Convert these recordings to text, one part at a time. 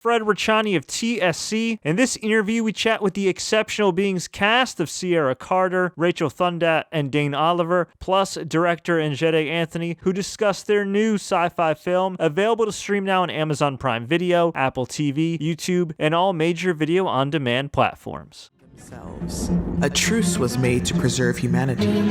Fred Richani of TSC. In this interview, we chat with the Exceptional Beings cast of Ciarra Carter, Rachel Thundat, and Dane Oliver, plus director Njedeh Anthony, who discuss their new sci-fi film, available to stream now on Amazon Prime Video, Apple TV, YouTube, and all major video-on-demand platforms. A truce was made to preserve humanity.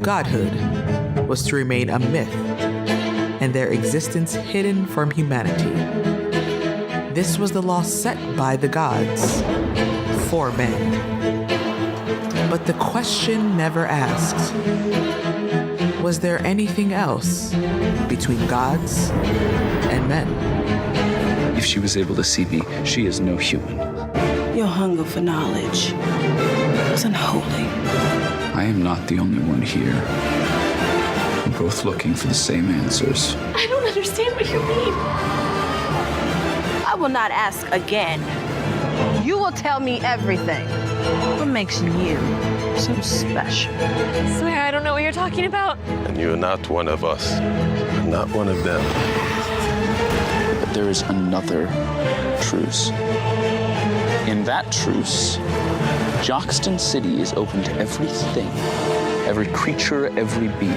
Godhood was to remain a myth, and their existence hidden from humanity. This was the law set by the gods for men. But the question never asked, was there anything else between gods and men? If she was able to see me, she is no human. Your hunger for knowledge is unholy. I am not the only one here. We're both looking for the same answers. I don't understand what you mean. I will not ask again. You will tell me everything. What makes you so special? I swear I don't know what you're talking about. And you're not one of us, not one of them. But there is another truce. In that truce, Jockston City is open to everything, every creature, every being.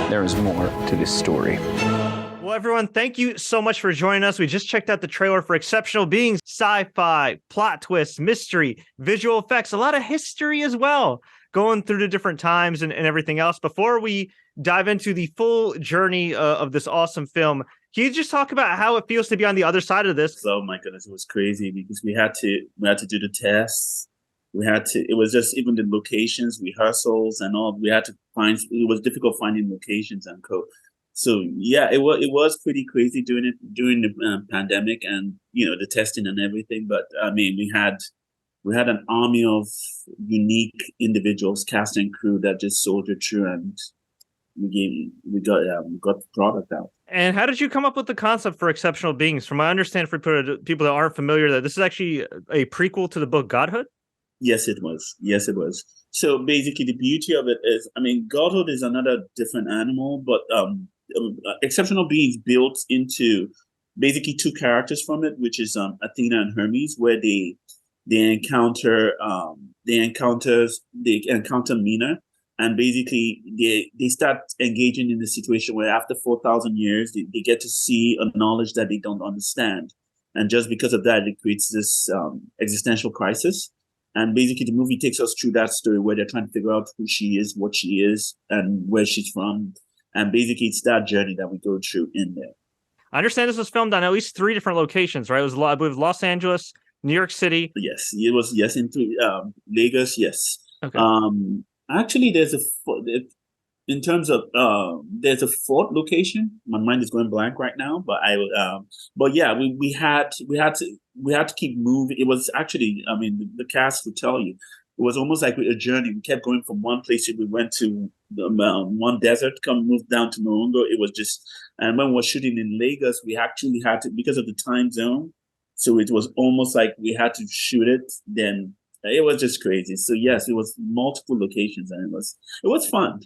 There is more to this story. Well, everyone, thank you so much for joining us. We just checked out the trailer for Exceptional Beings, sci-fi, plot twists, mystery, visual effects, a lot of history as well, going through the different times and everything else. Before we dive into the full journey of this awesome film, can you just talk about how it feels to be on the other side of this? Oh my goodness, it was crazy because we had to do the tests. It was just even the locations, rehearsals and all. We had to it was difficult finding locations and so yeah, it was pretty crazy during the pandemic and the testing and everything. But I mean, we had an army of unique individuals, cast and crew that just soldiered through, and we got the product out. And how did you come up with the concept for Exceptional Beings? From what I understand, for people that aren't familiar, that this is actually a prequel to the book Godhood? Yes, it was. So basically, the beauty of it is, I mean, Godhood is another different animal, but Exceptional Beings built into basically two characters from it, which is Athena and Hermes, where they encounter Mina, and basically they start engaging in the situation where after 4,000 years they get to see a knowledge that they don't understand, and just because of that, it creates this existential crisis. And basically, the movie takes us through that story where they're trying to figure out who she is, what she is, and where she's from. And basically, it's that journey that we go through in there. I understand this was filmed on at least 3 different locations, right? It was, I believe, Los Angeles, New York City. Yes, it was. Yes, into Lagos. Yes. Okay. Actually, there's in terms of there's a 4th location. My mind is going blank right now, but but yeah, we had to keep moving. It was actually, I mean, the cast would tell you, it was almost like a journey. We kept going from one place. We went to one desert, moved down to Morongo. It was just, and when we were shooting in Lagos, we actually had to, because of the time zone. So it was almost like we had to shoot it. Then it was just crazy. So yes, it was multiple locations, and it was fun.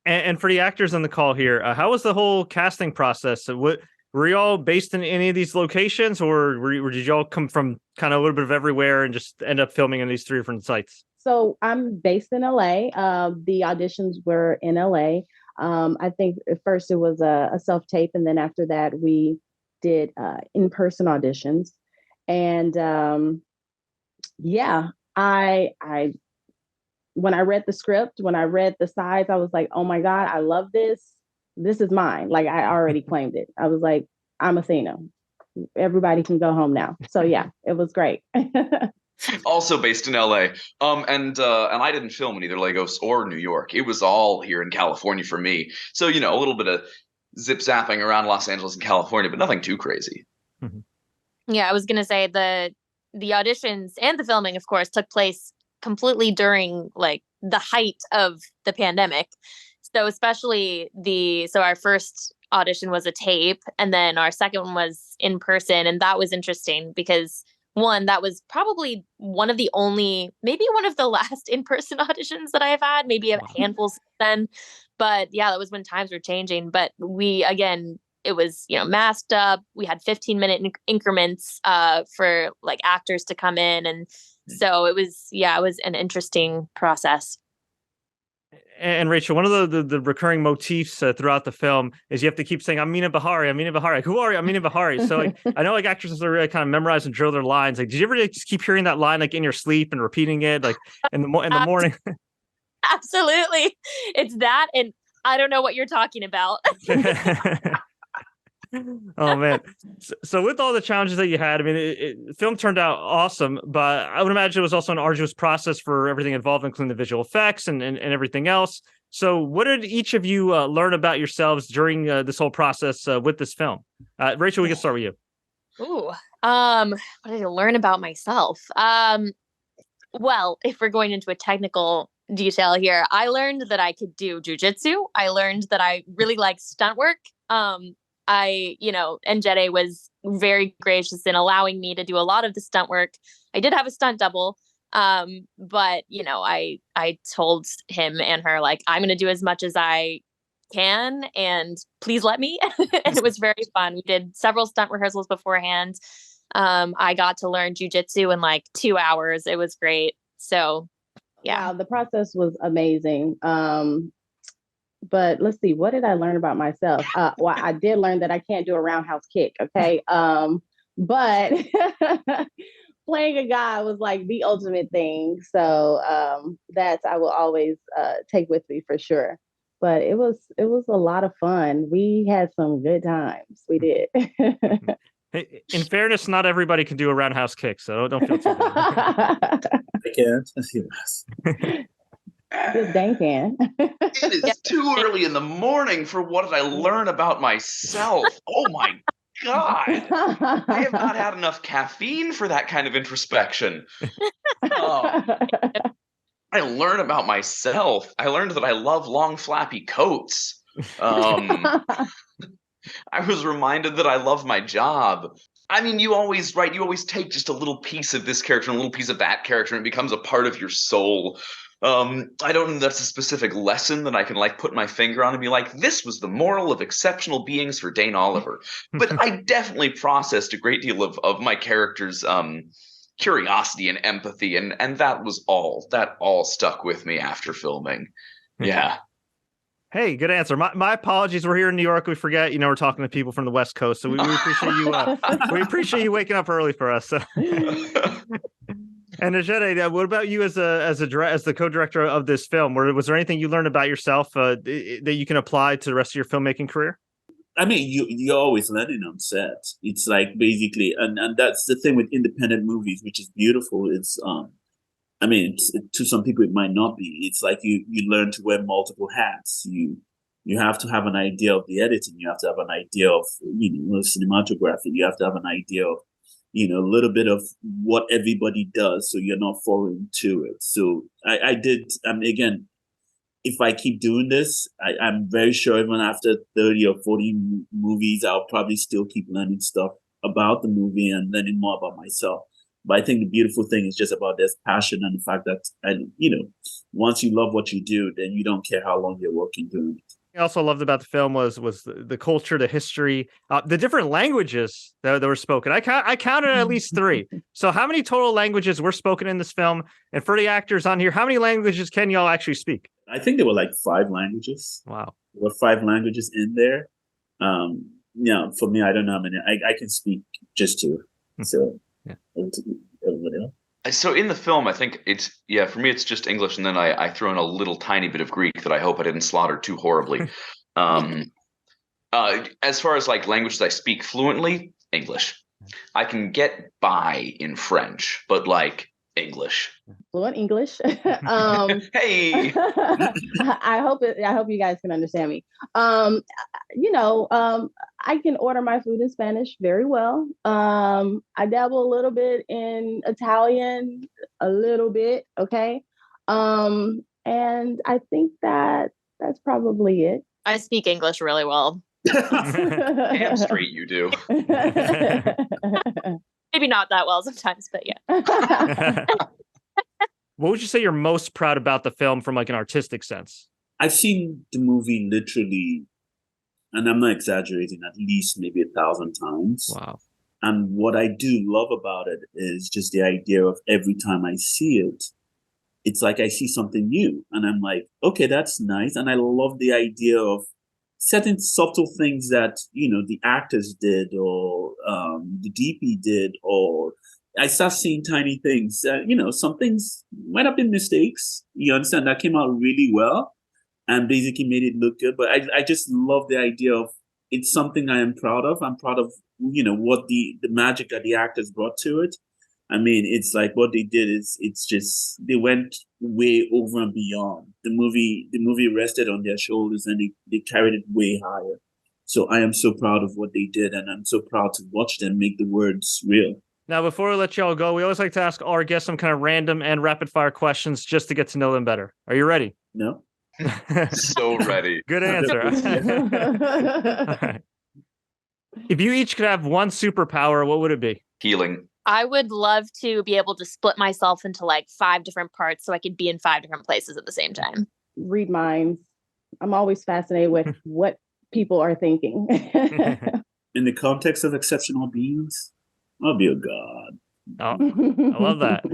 And for the actors on the call here, how was the whole casting process? Were you all based in any of these locations, or did you all come from kind of a little bit of everywhere and just end up filming in these 3 different sites? So I'm based in LA. The auditions were in LA. I think at first it was a self-tape, and then after that we did in-person auditions. And yeah, I when I read the script, when I read the sides, I was like, oh my God, I love this. This is mine. Like, I already claimed it. I was like, I'm Athena. Everybody can go home now. So yeah, it was great. Also based in LA. And I didn't film in either Lagos or New York. It was all here in California for me. So, a little bit of zip zapping around Los Angeles and California, but nothing too crazy. Mm-hmm. Yeah, I was going to say the auditions and the filming, of course, took place completely during like the height of the pandemic. So especially our first audition was a tape, and then our second one was in person. And that was interesting because that was probably one of the last in-person auditions that I've had, maybe a handful since then. But yeah, that was when times were changing. But it was, masked up. We had 15-minute increments for like actors to come in. And so it was an interesting process. And Rachel, one of the recurring motifs throughout the film is you have to keep saying, Amina Bahari, Amina Bahari. Who are you? Amina Bahari. So like, I know like actresses are really kind of memorize and drill their lines. Like, did you ever just keep hearing that line like in your sleep and repeating it like in the morning? Absolutely. It's that. And I don't know what you're talking about. Oh man. So with all the challenges that you had, I mean, the film turned out awesome, but I would imagine it was also an arduous process for everything involved, including the visual effects and everything else. So what did each of you learn about yourselves during this whole process with this film? Rachel, we can start with you. Ooh, what did I learn about myself? Well, if we're going into a technical detail here, I learned that I could do jujitsu. I learned that I really like stunt work. And Njedeh was very gracious in allowing me to do a lot of the stunt work. I did have a stunt double, but I told him and her, like, I'm going to do as much as I can and please let me. And it was very fun. We did several stunt rehearsals beforehand. I got to learn jujitsu in like 2 hours. It was great. So yeah. Wow, the process was amazing. But let's see, what did I learn about myself? Well, I did learn that I can't do a roundhouse kick. Okay. But playing a guy was like the ultimate thing. So that's, I will always take with me for sure. But it was a lot of fun. We had some good times. We did. Hey, in fairness, not everybody can do a roundhouse kick, so don't feel too bad. I can't. Just Dane can. It is too early in the morning for what did I learn about myself? Oh my God. I have not had enough caffeine for that kind of introspection. I learned about myself. I learned that I love long, flappy coats. I was reminded that I love my job. I mean, you always take just a little piece of this character and a little piece of that character, and it becomes a part of your soul. I don't know if that's a specific lesson that I can like put my finger on and be like, this was the moral of exceptional beings for Dane Oliver. But I definitely processed a great deal of my character's curiosity and empathy, and that all stuck with me after filming. Yeah. Hey, good answer. My apologies. We're here in New York. We forget, we're talking to people from the West Coast, so we appreciate you. We appreciate you waking up early for us. And Njedeh, what about you as the co-director of this film? Was there anything you learned about yourself that you can apply to the rest of your filmmaking career? I mean, you're always learning on set. It's like basically, and that's the thing with independent movies, which is beautiful. It's to some people it might not be. It's like you learn to wear multiple hats. You have to have an idea of the editing. You have to have an idea of cinematography. You have to have an idea of a little bit of what everybody does, so you're not foreign to it. So I did. Again, if I keep doing this, I'm very sure even after 30 or 40 movies, I'll probably still keep learning stuff about the movie and learning more about myself. But I think the beautiful thing is just about this passion and the fact that, once you love what you do, then you don't care how long you're working doing it. I also loved about the film was the culture, the history, the different languages that were spoken. I counted at least 3. So how many total languages were spoken in this film? And for the actors on here, how many languages can y'all actually speak? I think there were like 5 languages. Wow. There were 5 languages in there. For me, I don't know how many. I can speak just 2. So yeah. Everybody else? So in the film, I think for me, it's just English. And then I throw in a little tiny bit of Greek that I hope I didn't slaughter too horribly. As far as like languages I speak fluently, English. I can get by in French, but like English. Fluent English. Hey. I hope you guys can understand me. I can order my food in Spanish very well. I dabble a little bit in Italian, a little bit. Okay. And I think that's probably it. I speak English really well. Damn straight you do. Maybe not that well sometimes, but yeah. What would you say you're most proud about the film from like an artistic sense? I've seen the movie literally, and I'm not exaggerating, at least maybe 1,000 times. Wow. And what I do love about it is just the idea of every time I see it, it's like I see something new. And I'm like, okay, that's nice. And I love the idea of certain subtle things that, the actors did or the DP did, or I start seeing tiny things. Some things might have been mistakes. You understand? That came out really well and basically made it look good. But I just love the idea of it's something I am proud of. I'm proud of, what the magic that the actors brought to it. I mean, it's like what they did is it's just they went way over and beyond. The movie rested on their shoulders and they carried it way higher. So I am so proud of what they did, and I'm so proud to watch them make the words real. Now, before we let y'all go, we always like to ask our guests some kind of random and rapid fire questions just to get to know them better. Are you ready? No. So ready. Good answer. All right. If you each could have one superpower, what would it be? Healing. I would love to be able to split myself into like 5 different parts so I could be in 5 different places at the same time. Read minds. I'm always fascinated with what people are thinking. In the context of exceptional beings, I'll be a god. Oh, I love that.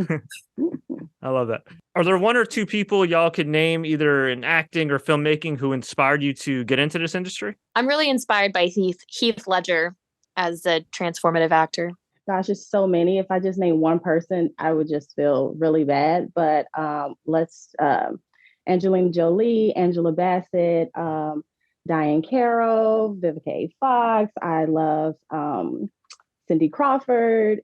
I love that. Are there 1 or 2 people y'all could name either in acting or filmmaking who inspired you to get into this industry? I'm really inspired by Heath Ledger as a transformative actor. Gosh, it's so many. If I just name one person, I would just feel really bad. But let's Angelina Jolie, Angela Bassett, Diane Carroll, Vivica A. Fox. I love Cindy Crawford.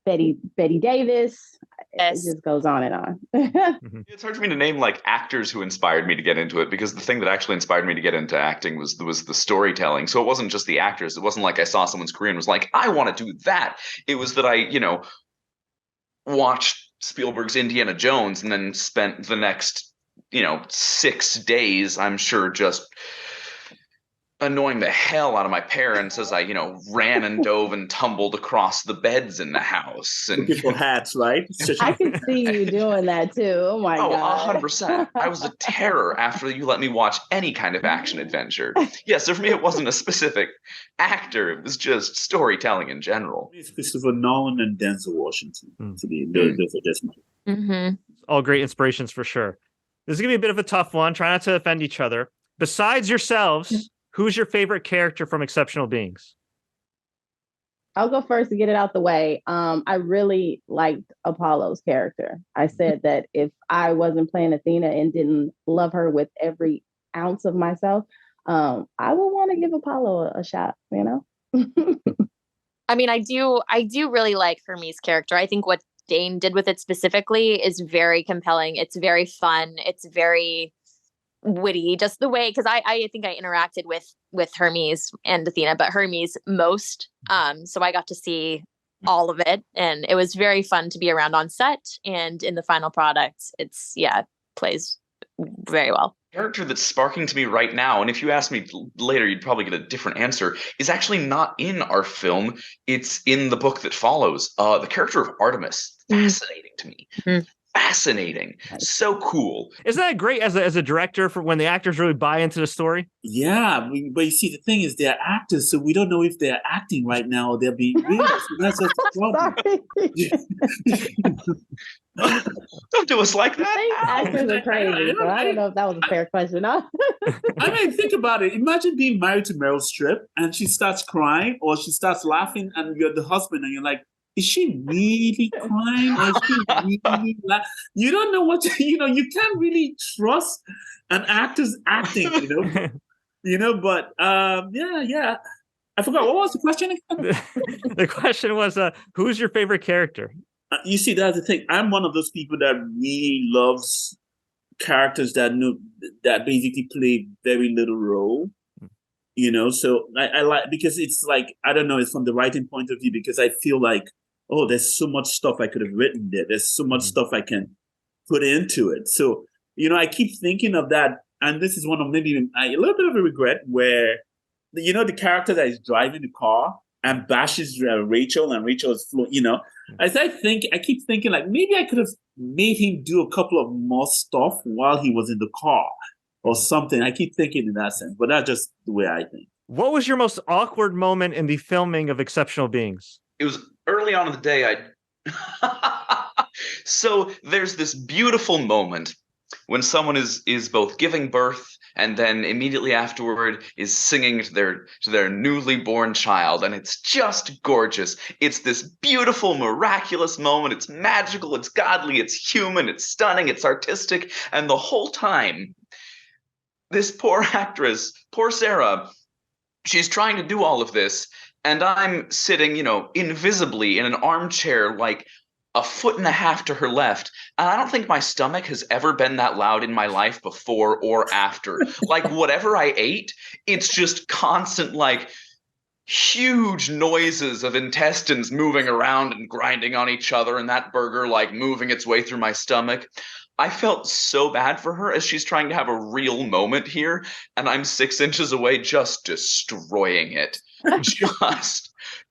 Betty Davis. Yes. It just goes on and on. It's hard for me to name like actors who inspired me to get into it, because the thing that actually inspired me to get into acting was the storytelling. So it wasn't just the actors. It wasn't like I saw someone's career and was like, I want to do that. It was that I, watched Spielberg's Indiana Jones and then spent the next, 6 days, I'm sure, just annoying the hell out of my parents as I, ran and dove and tumbled across the beds in the house. And looking for hats, right? I can see you doing that too. Oh my God. 100%. I was a terror after you let me watch any kind of action adventure. Yeah, so for me, it wasn't a specific actor. It was just storytelling in general. It's Christopher Nolan and Denzel Washington. To be those are just all great inspirations for sure. This is going to be a bit of a tough one. Try not to offend each other. Besides yourselves, who's your favorite character from Exceptional Beings? I'll go first to get it out the way. I really liked Apollo's character. I said that if I wasn't playing Athena and didn't love her with every ounce of myself, I would want to give Apollo a shot, I mean, I do really like Hermes' character. I think what Dane did with it specifically is very compelling. It's very fun. It's very witty, just the way, because I think I interacted with Hermes and Athena, but Hermes most. So I got to see all of it, and it was very fun to be around on set and in the final product. It's plays very well. Character that's sparking to me right now, and if you ask me later, you'd probably get a different answer, is actually not in our film. It's in the book that follows. The character of Artemis, fascinating to me. Fascinating. So cool. Isn't that great as a director for when the actors really buy into the story? Yeah, but you see, the thing is, they're actors, so we don't know if they're acting right now or they're being real. So that's just the problem. Don't do us like that. Actors are crazy. So I don't know if that was a fair question. I mean, think about it. Imagine being married to Meryl Streep and she starts crying or she starts laughing, and you're the husband and you're like, is she really crying or is she really laughing? You don't know what you can't really trust an actor's acting, but yeah. I forgot, what was the question again? The question was, who's your favorite character? You see, that's the thing. I'm one of those people that really loves characters that basically play very little role. So I like, because it's like, I don't know, it's from the writing point of view, because I feel like, oh, there's so much stuff I could have written there. There's so much stuff I can put into it. So, I keep thinking of that. And this is one of maybe a little bit of a regret where, the character that is driving the car, and bashes Rachel, and Rachel is, as I keep thinking like maybe I could have made him do a couple of more stuff while he was in the car or something. I keep thinking in that sense, but that's just the way I think. What was your most awkward moment in the filming of Exceptional Beings? It was early on in the day. So there's this beautiful moment when someone is both giving birth and then immediately afterward is singing to their newly born child, and it's just gorgeous. It's this beautiful, miraculous moment. It's magical, it's godly, it's human, it's stunning, it's artistic, and the whole time, this poor actress, poor Sarah, she's trying to do all of this, and I'm sitting, invisibly in an armchair like a foot and a half to her left. And I don't think my stomach has ever been that loud in my life before or after. Like whatever I ate, it's just constant, like huge noises of intestines moving around and grinding on each other, and that burger like moving its way through my stomach. I felt so bad for her as she's trying to have a real moment here, and I'm 6 inches away just destroying it.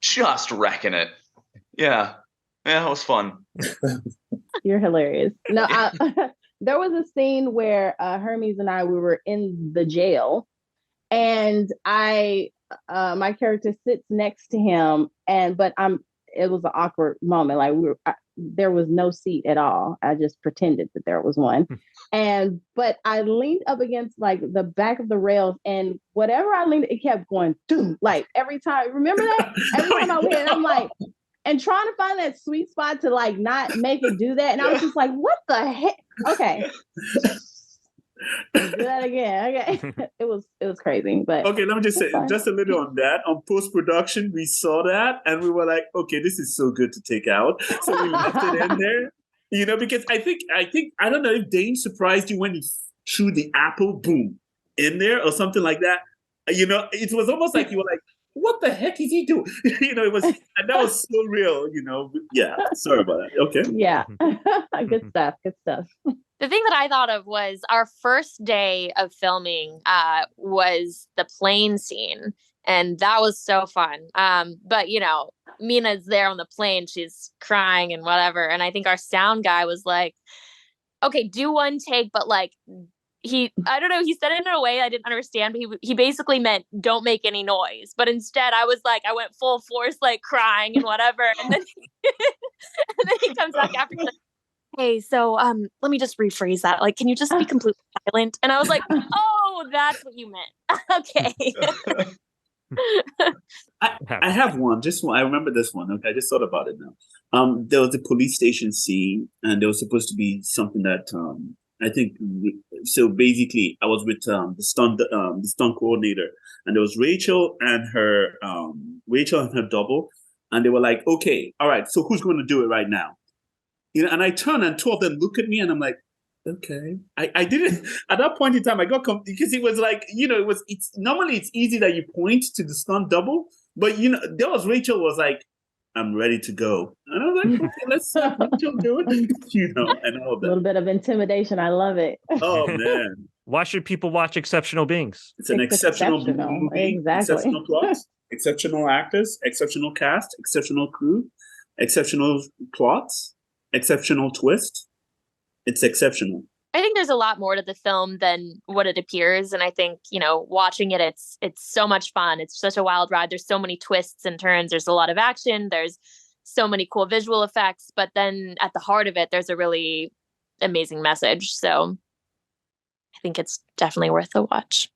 just wrecking it. Yeah, it was fun. You're hilarious. No, there was a scene where Hermes and we were in the jail, and my character sits next to him, but it was an awkward moment. Like there was no seat at all. I just pretended that there was one. But I leaned up against like the back of the rails, and whatever I leaned, it kept going, doom, like every time. Remember that? Every time I went, I'm like, and trying to find that sweet spot to like not make it do that. And I was just like, what the heck? Okay. Do that again. Okay. It was crazy. But okay, let me just say just a little on that. On post-production, we saw that and we were like, okay, this is so good to take out. So we left it in there. Because I think I don't know if Dane surprised you when he threw the apple boom in there or something like that. It was almost like you were like, what the heck is he doing? It was, and that was so real, Yeah, sorry about that. Okay. Yeah. Good stuff. The thing that I thought of was our first day of filming was the plane scene. And that was so fun. But, Mina's there on the plane. She's crying and whatever. And I think our sound guy was like, okay, do one take, but like, I don't know, he said it in a way I didn't understand, but he basically meant don't make any noise. But instead I was like, I went full force, like crying and whatever. And then he comes back after, like, hey, so let me just rephrase that. Like, can you just be completely silent? And I was like, oh, that's what you meant. Okay. I have one, just one. I remember this one. Okay, I just thought about it now. There was a police station scene, and there was supposed to be something that I think so. Basically, I was with the stunt coordinator, and there was Rachel and her double, and they were like, "Okay, all right, so who's going to do it right now?" And I turned, and two of them look at me, and I'm like, "Okay." I didn't at that point in time. I got because it was like it's normally it's easy that you point to the stunt double, but there was Rachel was like, I'm ready to go. And I was like, okay, let's Rachel do it. And all that. A little bit of intimidation. I love it. Oh, man. Why should people watch Exceptional Beings? It's an exceptional movie. Exactly. Exceptional plot, exceptional actors, exceptional cast, exceptional crew, exceptional plots, exceptional twist. It's exceptional. I think there's a lot more to the film than what it appears. And I think, watching it, it's so much fun. It's such a wild ride. There's so many twists and turns. There's a lot of action. There's so many cool visual effects. But then at the heart of it, there's a really amazing message. So I think it's definitely worth a watch.